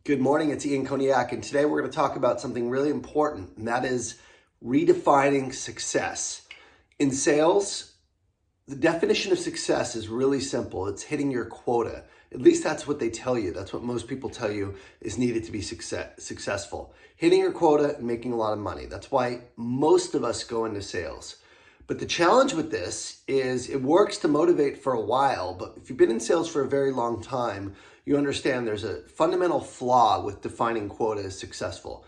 Good morning, it's Ian Koniak, and today we're going to talk about something really important, and that is redefining success. In sales, the definition of success is really simple. It's hitting your quota. At least that's what they tell you. That's what most people tell you is needed to be successful. Hitting your quota and making a lot of money. That's why most of us go into sales. But the challenge with this is it works to motivate for a while, but if you've been in sales for a very long time, you understand there's a fundamental flaw with defining quota as successful.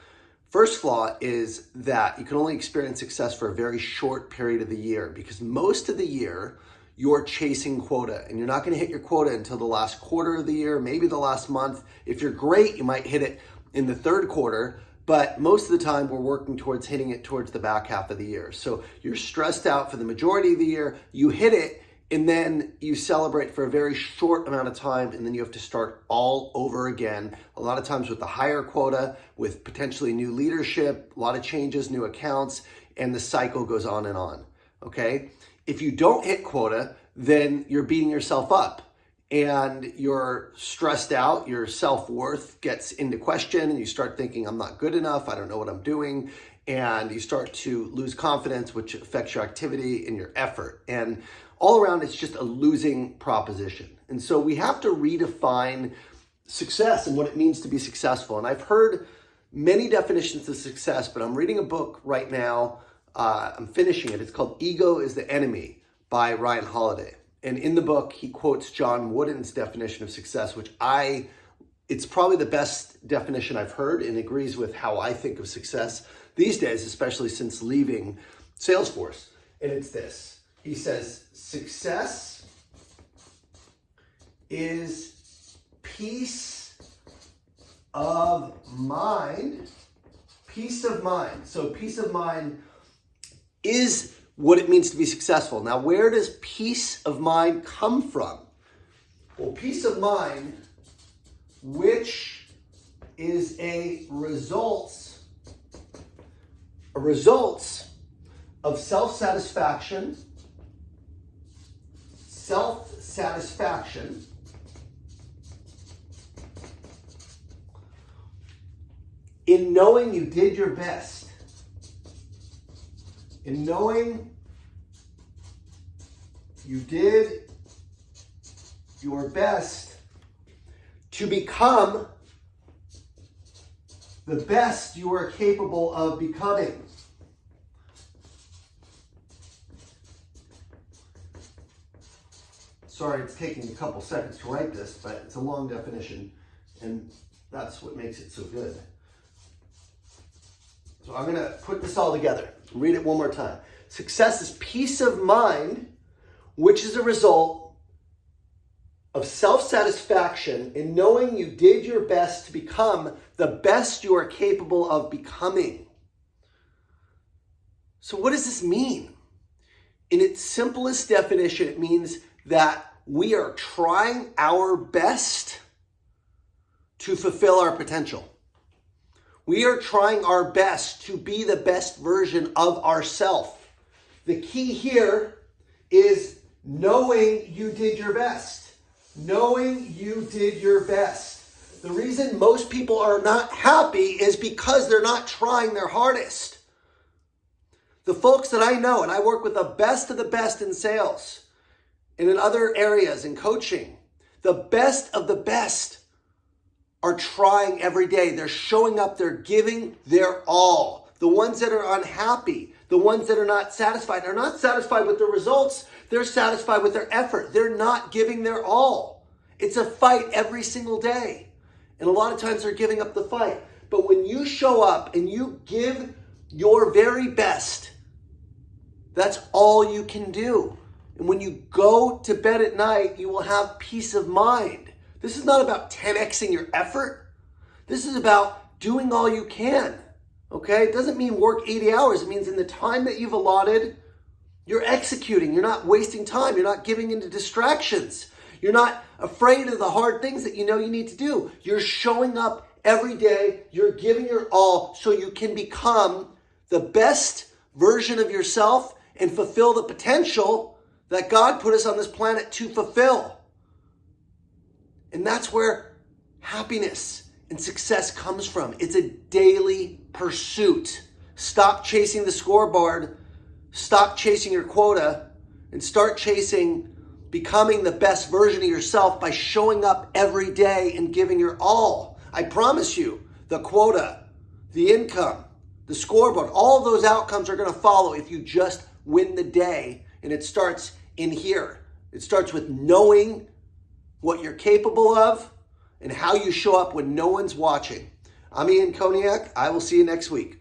First flaw is that you can only experience success for a very short period of the year because most of the year you're chasing quota and you're not going to hit your quota until the last quarter of the year, maybe the last month. If you're great, you might hit it in the third quarter. But most of the time, we're working towards hitting it towards the back half of the year. So you're stressed out for the majority of the year, you hit it, and then you celebrate for a very short amount of time, and then you have to start all over again. A lot of times with the higher quota, with potentially new leadership, a lot of changes, new accounts, and the cycle goes on and on, okay? If you don't hit quota, then you're beating yourself up. And you're stressed out, your self-worth gets into question, and you start thinking, I'm not good enough, I don't know what I'm doing, and you start to lose confidence, which affects your activity and your effort. And all around, it's just a losing proposition. And so we have to redefine success and what it means to be successful. And I've heard many definitions of success, but I'm reading a book right now, I'm finishing it, it's called Ego is the Enemy by Ryan Holiday. And in the book, he quotes John Wooden's definition of success, which it's probably the best definition I've heard and agrees with how I think of success these days, especially since leaving Salesforce. And it's this. He says, success is peace of mind. Peace of mind. So peace of mind is what it means to be successful. Now, where does peace of mind come from? Well, peace of mind, which is a result of self-satisfaction in knowing you did your best. In knowing you did your best to become the best you are capable of becoming. Sorry, it's taking a couple seconds to write this, but it's a long definition, and that's what makes it so good. So I'm going to put this all together. Read it one more time. Success is peace of mind, which is a result of self-satisfaction in knowing you did your best to become the best you are capable of becoming. So what does this mean? In its simplest definition, it means that we are trying our best to fulfill our potential. We are trying our best to be the best version of ourselves. The key here is knowing you did your best. Knowing you did your best. The reason most people are not happy is because they're not trying their hardest. The folks that I know, and I work with the best of the best in sales and in other areas in coaching, the best of the best are trying every day. They're showing up. They're giving their all. The ones that are unhappy, the ones that are not satisfied, are not satisfied with the results. They're satisfied with their effort. They're not giving their all. It's a fight every single day. And a lot of times they're giving up the fight. But when you show up and you give your very best, that's all you can do. And when you go to bed at night, you will have peace of mind. This is not about 10xing your effort. This is about doing all you can, okay? It doesn't mean work 80 hours. It means in the time that you've allotted, you're executing. You're not wasting time. You're not giving into distractions. You're not afraid of the hard things that you know you need to do. You're showing up every day. You're giving your all so you can become the best version of yourself and fulfill the potential that God put us on this planet to fulfill. And that's where happiness and success comes from. It's a daily pursuit. Stop chasing the scoreboard, stop chasing your quota, and start chasing becoming the best version of yourself by showing up every day and giving your all. I promise you, the quota, the income, the scoreboard, all those outcomes are going to follow if you just win the day. And it starts in here. It starts with knowing what you're capable of and how you show up when no one's watching. I'm Ian Koniak. I will see you next week.